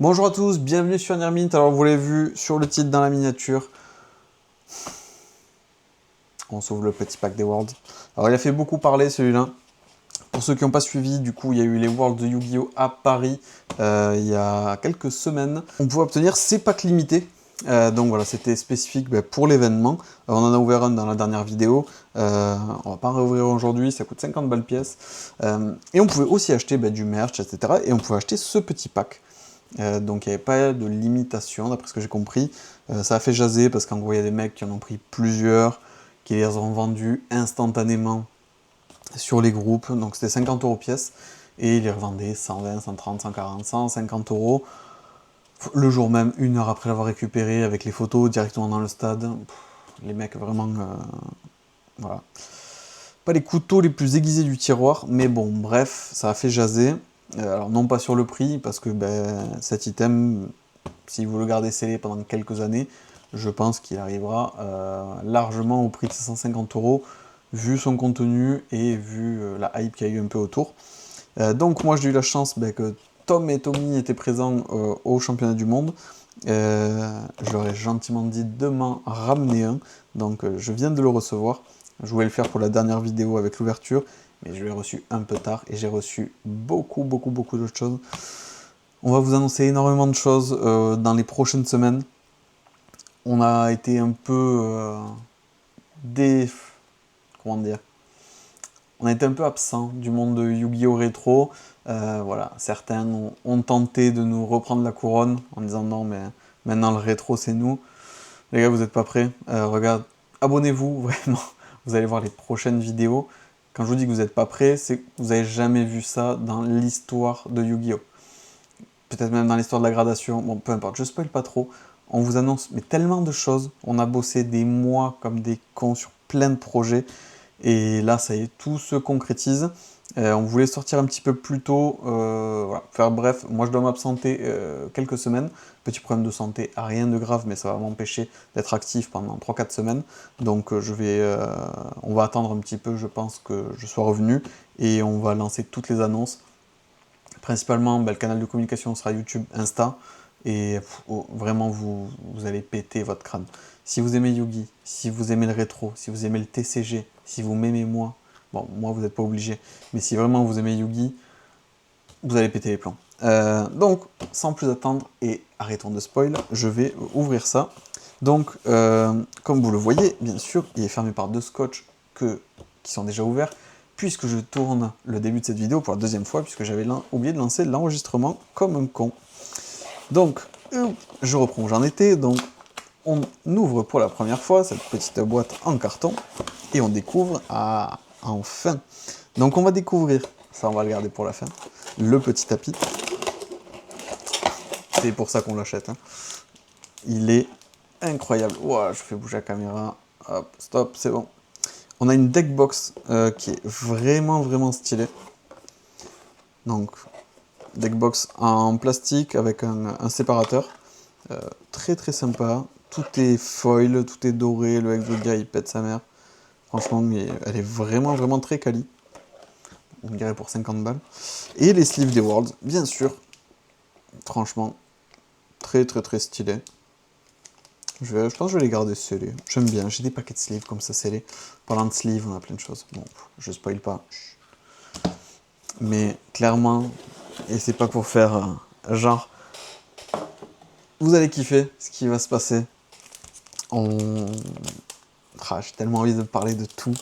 Bonjour à tous, bienvenue sur Nirmint. Alors vous l'avez vu sur le titre dans la miniature, on s'ouvre le petit pack des Worlds. Alors il a fait beaucoup parler celui-là. Pour ceux qui n'ont pas suivi, du coup il y a eu les Worlds de Yu-Gi-Oh! À Paris il y a quelques semaines. On pouvait obtenir ces packs limités. Donc voilà, c'était spécifique pour l'événement. On en a ouvert un dans la dernière vidéo. On va pas réouvrir aujourd'hui, ça coûte 50 balles pièce. Et on pouvait aussi acheter du merch, etc. Et on pouvait acheter ce petit pack. Donc il n'y avait pas de limitation, d'après ce que j'ai compris. Ça a fait jaser parce qu'en gros, il y a des mecs qui en ont pris plusieurs, qui les ont vendus instantanément sur les groupes. Donc c'était 50 € pièce. Et ils les revendaient 120, 130, 140, 150 € le jour même, une heure après l'avoir récupéré, avec les photos directement dans le stade. Les mecs vraiment... voilà. Pas les couteaux les plus aiguisés du tiroir, mais bon, bref, ça a fait jaser. Alors non pas sur le prix, parce que cet item, si vous le gardez scellé pendant quelques années, je pense qu'il arrivera largement au prix de 150 €, vu son contenu et vu la hype qu'il y a eu un peu autour. Donc moi j'ai eu la chance que Tom et Tommy étaient présents au championnat du monde. Je leur ai gentiment dit de m'en ramener un, donc je viens de le recevoir. Je voulais le faire pour la dernière vidéo avec l'ouverture, mais je l'ai reçu un peu tard et j'ai reçu beaucoup d'autres choses. On va vous annoncer énormément de choses dans les prochaines semaines. On a été un peu comment dire, on a été un peu absent du monde de Yu-Gi-Oh! Rétro. Voilà, certains ont tenté de nous reprendre la couronne en disant non, mais maintenant le rétro c'est nous. Les gars, vous n'êtes pas prêts? Regarde, abonnez-vous vraiment. Vous allez voir les prochaines vidéos. Quand je vous dis que vous n'êtes pas prêts, c'est que vous n'avez jamais vu ça dans l'histoire de Yu-Gi-Oh! Peut-être même dans l'histoire de la gradation. Bon, peu importe, je spoil pas trop. On vous annonce mais tellement de choses. On a bossé des mois comme des cons sur plein de projets. Et là, ça y est, tout se concrétise. On voulait sortir un petit peu plus tôt, voilà. Faire bref, moi je dois m'absenter quelques semaines. Petit problème de santé, rien de grave, mais ça va m'empêcher d'être actif pendant 3-4 semaines. Donc on va attendre un petit peu, je pense que je sois revenu, et on va lancer toutes les annonces. Principalement, le canal de communication sera YouTube, Insta, et vraiment vous allez péter votre crâne. Si vous aimez Yugi, si vous aimez le rétro, si vous aimez le TCG, si vous m'aimez moi, bon, moi vous n'êtes pas obligé, mais si vraiment vous aimez Yugi, vous allez péter les plombs. Donc, sans plus attendre, et arrêtons de spoil, je vais ouvrir ça. Donc, comme vous le voyez, bien sûr, il est fermé par deux scotch qui sont déjà ouverts, puisque je tourne le début de cette vidéo pour la deuxième fois, puisque j'avais oublié de lancer l'enregistrement comme un con. Donc, je reprends où j'en étais. Donc, on ouvre pour la première fois cette petite boîte en carton, et on découvre, enfin. Donc, on va découvrir, ça on va le garder pour la fin, le petit tapis. C'est pour ça qu'on l'achète. Hein. Il est incroyable. Ouah, je fais bouger la caméra. Hop, stop, c'est bon. On a une deck box qui est vraiment stylée. Donc, deck box en plastique avec un séparateur. Très sympa. Tout est foil, tout est doré. Le Exodia il pète sa mère. Franchement, mais elle est vraiment très quali. On dirait pour 50 balles. Et les sleeves des Worlds, bien sûr. Franchement, très stylé. Je pense que je vais les garder scellés. J'aime bien, j'ai des paquets de sleeves comme ça scellés. Parlant de sleeves, on a plein de choses. Bon, je spoil pas. Mais clairement, et c'est pas pour faire genre, vous allez kiffer ce qui va se passer. J'ai tellement envie de parler de tout.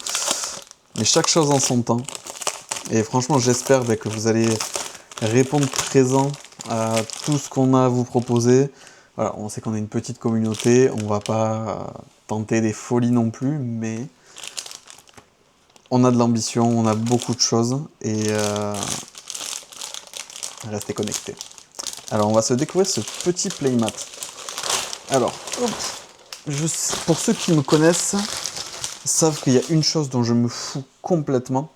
Mais chaque chose en son temps. Et franchement, j'espère que vous allez répondre présent à tout ce qu'on a à vous proposer. Voilà, on sait qu'on est une petite communauté, on va pas tenter des folies non plus, mais on a de l'ambition, on a beaucoup de choses, et restez connectés. Alors, on va se découvrir ce petit playmat. Alors, hop, pour ceux qui me connaissent, savent qu'il y a une chose dont je me fous complètement,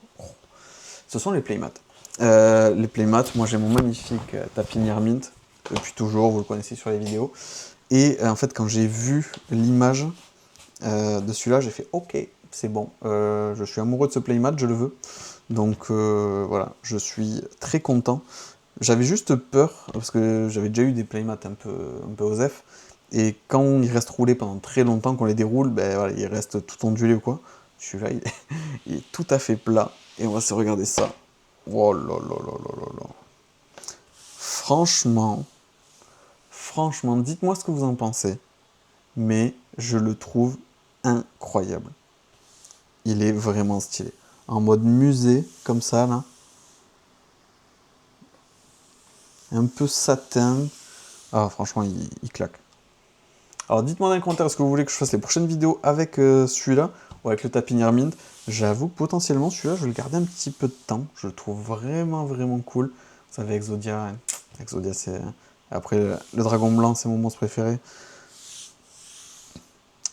ce sont les playmats. Les playmats, moi j'ai mon magnifique tapis Nirmint, depuis toujours, vous le connaissez sur les vidéos. Et en fait, quand j'ai vu l'image de celui-là, j'ai fait ok, c'est bon, je suis amoureux de ce playmat, je le veux. Donc voilà, je suis très content. J'avais juste peur, parce que j'avais déjà eu des playmats un peu osef, et quand ils restent roulés pendant très longtemps, qu'on les déroule, ben voilà, ils restent tout ondulés ou quoi. Celui-là, il est tout à fait plat, et on va se regarder ça. Oh là là là là là là. Franchement, franchement, dites-moi ce que vous en pensez, mais je le trouve incroyable. Il est vraiment stylé. En mode musée, comme ça, là. Un peu satin. Ah, franchement, il claque. Alors, dites-moi dans les commentaires, est-ce que vous voulez que je fasse les prochaines vidéos avec celui-là ou avec le tapis Mint. J'avoue que potentiellement, celui-là, je vais le garder un petit peu de temps. Je le trouve vraiment, vraiment cool. Vous savez, Exodia, hein. Exodia, c'est... Après, le dragon blanc, c'est mon monstre préféré.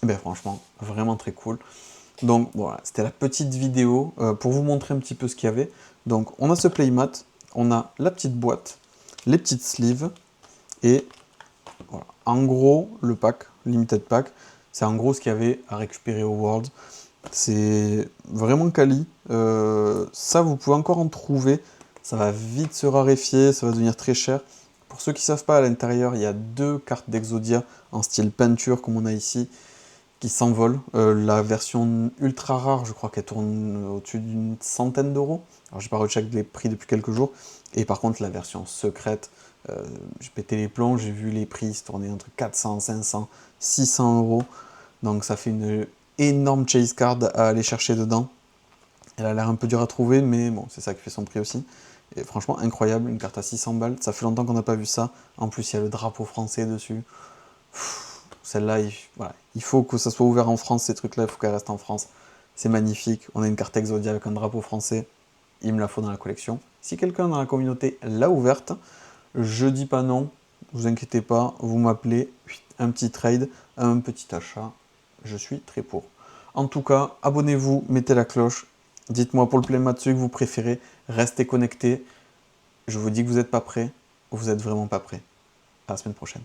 Et bien, franchement, vraiment très cool. Donc, voilà, c'était la petite vidéo pour vous montrer un petit peu ce qu'il y avait. Donc, on a ce playmat, on a la petite boîte, les petites sleeves, et voilà. En gros, le pack, Limited Pack, c'est en gros ce qu'il y avait à récupérer au World. C'est vraiment quali. Ça, vous pouvez encore en trouver. Ça va vite se raréfier, ça va devenir très cher. Pour ceux qui ne savent pas, à l'intérieur, il y a 2 cartes d'Exodia en style peinture, comme on a ici, qui s'envolent. La version ultra rare, je crois qu'elle tourne au-dessus d'une centaine d'euros. Alors, j'ai pas recheck les prix depuis quelques jours. Et par contre, la version secrète, j'ai pété les plombs, j'ai vu les prix se tourner entre 400, 500, 600 euros. Donc ça fait une énorme chase card à aller chercher dedans. Elle a l'air un peu dure à trouver, mais bon, c'est ça qui fait son prix aussi. Et franchement, incroyable, une carte à 600 balles. Ça fait longtemps qu'on n'a pas vu ça. En plus, il y a le drapeau français dessus. Celle-là, voilà. Il faut que ça soit ouvert en France, ces trucs-là, il faut qu'elle reste en France. C'est magnifique. On a une carte Exodia avec un drapeau français. Il me la faut dans la collection. Si quelqu'un dans la communauté l'a ouverte, je dis pas non, vous inquiétez pas, vous m'appelez, un petit trade, un petit achat, je suis très pour. En tout cas, abonnez-vous, mettez la cloche, dites-moi pour le playmat celui que vous préférez, restez connectés. Je vous dis que vous n'êtes pas prêts, vous êtes vraiment pas prêts. À la semaine prochaine.